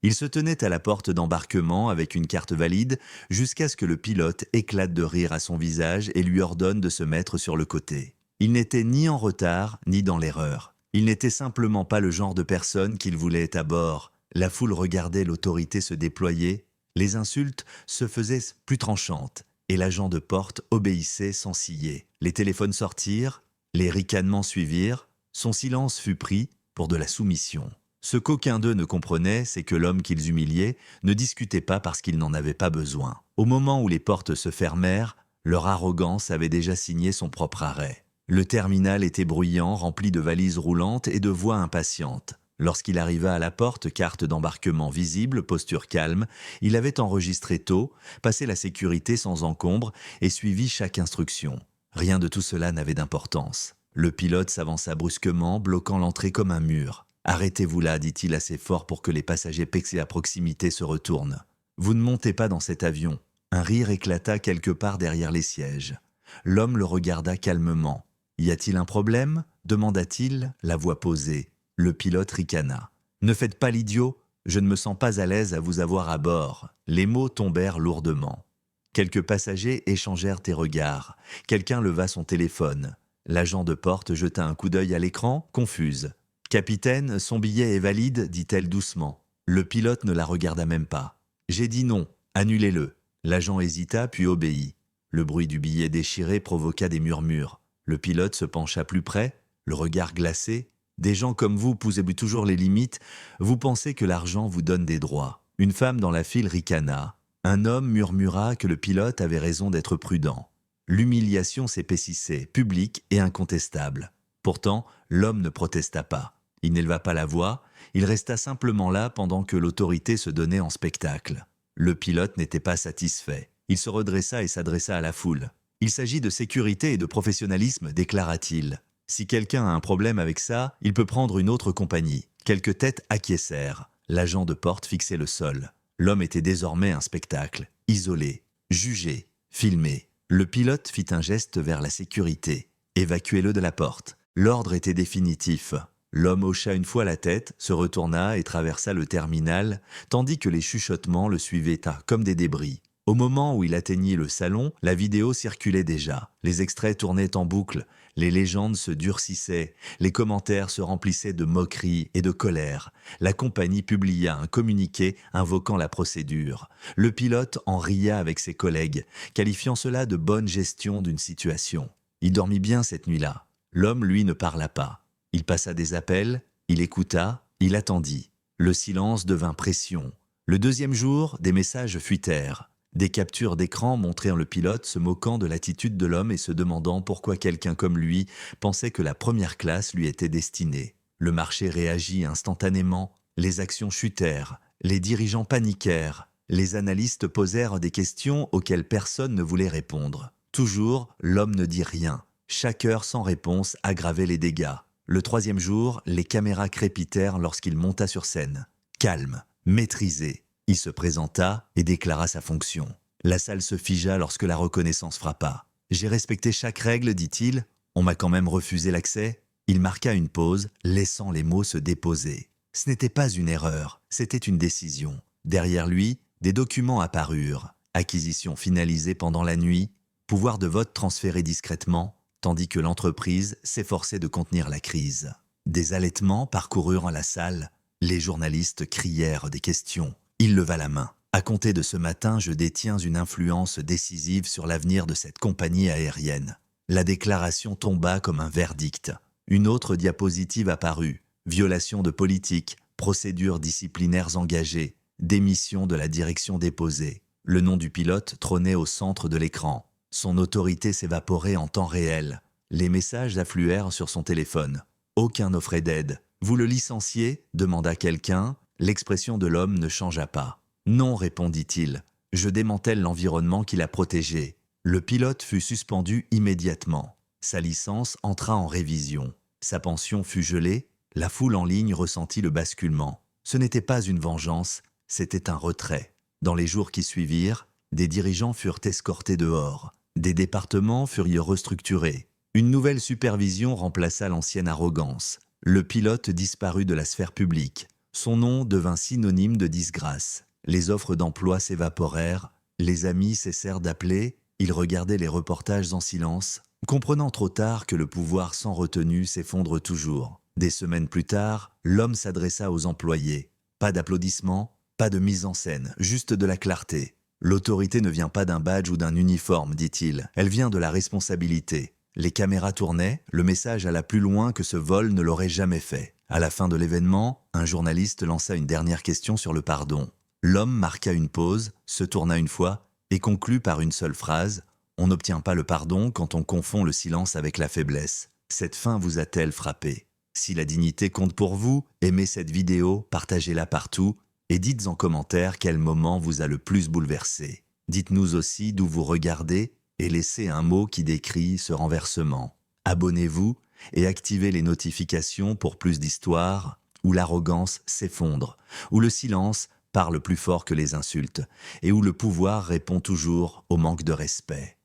Il se tenait à la porte d'embarquement avec une carte valide jusqu'à ce que le pilote éclate de rire à son visage et lui ordonne de se mettre sur le côté. Il n'était ni en retard ni dans l'erreur. Il n'était simplement pas le genre de personne qu'il voulait à bord. La foule regardait l'autorité se déployer, les insultes se faisaient plus tranchantes et l'agent de porte obéissait sans ciller. Les téléphones sortirent, les ricanements suivirent, son silence fut pris pour de la soumission. Ce qu'aucun d'eux ne comprenait, c'est que l'homme qu'ils humiliaient ne discutait pas parce qu'il n'en avait pas besoin. Au moment où les portes se fermèrent, leur arrogance avait déjà signé son propre arrêt. Le terminal était bruyant, rempli de valises roulantes et de voix impatientes. Lorsqu'il arriva à la porte, carte d'embarquement visible, posture calme, il avait enregistré tôt, passé la sécurité sans encombre et suivi chaque instruction. Rien de tout cela n'avait d'importance. Le pilote s'avança brusquement, bloquant l'entrée comme un mur. « Arrêtez-vous là », dit-il assez fort pour que les passagers pexés à proximité se retournent. « Vous ne montez pas dans cet avion. » Un rire éclata quelque part derrière les sièges. L'homme le regarda calmement. « Y a-t-il un problème ?» demanda-t-il, la voix posée. Le pilote ricana. « Ne faites pas l'idiot, je ne me sens pas à l'aise à vous avoir à bord. » Les mots tombèrent lourdement. Quelques passagers échangèrent des regards. Quelqu'un leva son téléphone. L'agent de porte jeta un coup d'œil à l'écran, confuse. « Capitaine, son billet est valide, dit-elle doucement. Le pilote ne la regarda même pas. « J'ai dit non, annulez-le. » L'agent hésita puis obéit. Le bruit du billet déchiré provoqua des murmures. Le pilote se pencha plus près, le regard glacé. « Des gens comme vous poussez toujours les limites, vous pensez que l'argent vous donne des droits. » Une femme dans la file ricana. Un homme murmura que le pilote avait raison d'être prudent. L'humiliation s'épaississait, publique et incontestable. Pourtant, l'homme ne protesta pas. Il n'éleva pas la voix, il resta simplement là pendant que l'autorité se donnait en spectacle. Le pilote n'était pas satisfait. Il se redressa et s'adressa à la foule. « Il s'agit de sécurité et de professionnalisme, déclara-t-il. Si quelqu'un a un problème avec ça, il peut prendre une autre compagnie. » Quelques têtes acquiescèrent. L'agent de porte fixait le sol. L'homme était désormais un spectacle, isolé, jugé, filmé. Le pilote fit un geste vers la sécurité. « Évacuez-le de la porte. » L'ordre était définitif. L'homme hocha une fois la tête, se retourna et traversa le terminal, tandis que les chuchotements le suivaient comme des débris. Au moment où il atteignit le salon, la vidéo circulait déjà. Les extraits tournaient en boucle, les légendes se durcissaient, les commentaires se remplissaient de moqueries et de colère. La compagnie publia un communiqué invoquant la procédure. Le pilote en ria avec ses collègues, qualifiant cela de bonne gestion d'une situation. Il dormit bien cette nuit-là. L'homme, lui, ne parla pas. Il passa des appels, il écouta, il attendit. Le silence devint pression. Le deuxième jour, des messages fuitèrent. Des captures d'écran montrèrent le pilote se moquant de l'attitude de l'homme et se demandant pourquoi quelqu'un comme lui pensait que la première classe lui était destinée. Le marché réagit instantanément, les actions chutèrent, les dirigeants paniquèrent, les analystes posèrent des questions auxquelles personne ne voulait répondre. Toujours, l'homme ne dit rien. Chaque heure sans réponse aggravait les dégâts. Le troisième jour, les caméras crépitèrent lorsqu'il monta sur scène. Calme, maîtrisé. Il se présenta et déclara sa fonction. La salle se figea lorsque la reconnaissance frappa. « J'ai respecté chaque règle, dit-il. On m'a quand même refusé l'accès. » Il marqua une pause, laissant les mots se déposer. Ce n'était pas une erreur, c'était une décision. Derrière lui, des documents apparurent. Acquisition finalisée pendant la nuit, pouvoir de vote transféré discrètement, tandis que l'entreprise s'efforçait de contenir la crise. Des halètements parcoururent la salle. Les journalistes crièrent des questions. Il leva la main. « À compter de ce matin, je détiens une influence décisive sur l'avenir de cette compagnie aérienne. » La déclaration tomba comme un verdict. Une autre diapositive apparut. Violation de politique, procédures disciplinaires engagées, démission de la direction déposée. Le nom du pilote trônait au centre de l'écran. Son autorité s'évaporait en temps réel. Les messages affluèrent sur son téléphone. Aucun n'offrait d'aide. « Vous le licenciez ?» demanda quelqu'un. L'expression de l'homme ne changea pas. « Non », répondit-il. « Je démantèle l'environnement qui l'a protégé. » Le pilote fut suspendu immédiatement. Sa licence entra en révision. Sa pension fut gelée. La foule en ligne ressentit le basculement. Ce n'était pas une vengeance, c'était un retrait. Dans les jours qui suivirent, des dirigeants furent escortés dehors. Des départements furent restructurés. Une nouvelle supervision remplaça l'ancienne arrogance. Le pilote disparut de la sphère publique. Son nom devint synonyme de disgrâce. Les offres d'emploi s'évaporèrent, les amis cessèrent d'appeler, il regardait les reportages en silence, comprenant trop tard que le pouvoir sans retenue s'effondre toujours. Des semaines plus tard, l'homme s'adressa aux employés. Pas d'applaudissements, pas de mise en scène, juste de la clarté. L'autorité ne vient pas d'un badge ou d'un uniforme, dit-il, elle vient de la responsabilité. Les caméras tournaient, le message alla plus loin que ce vol ne l'aurait jamais fait. À la fin de l'événement, un journaliste lança une dernière question sur le pardon. L'homme marqua une pause, se tourna une fois et conclut par une seule phrase « On n'obtient pas le pardon quand on confond le silence avec la faiblesse. Cette fin vous a-t-elle frappé ? Si la dignité compte pour vous, aimez cette vidéo, partagez-la partout et dites en commentaire quel moment vous a le plus bouleversé. Dites-nous aussi d'où vous regardez et laissez un mot qui décrit ce renversement. Abonnez-vous et activez les notifications pour plus d'histoires où l'arrogance s'effondre, où le silence parle plus fort que les insultes et où le pouvoir répond toujours au manque de respect.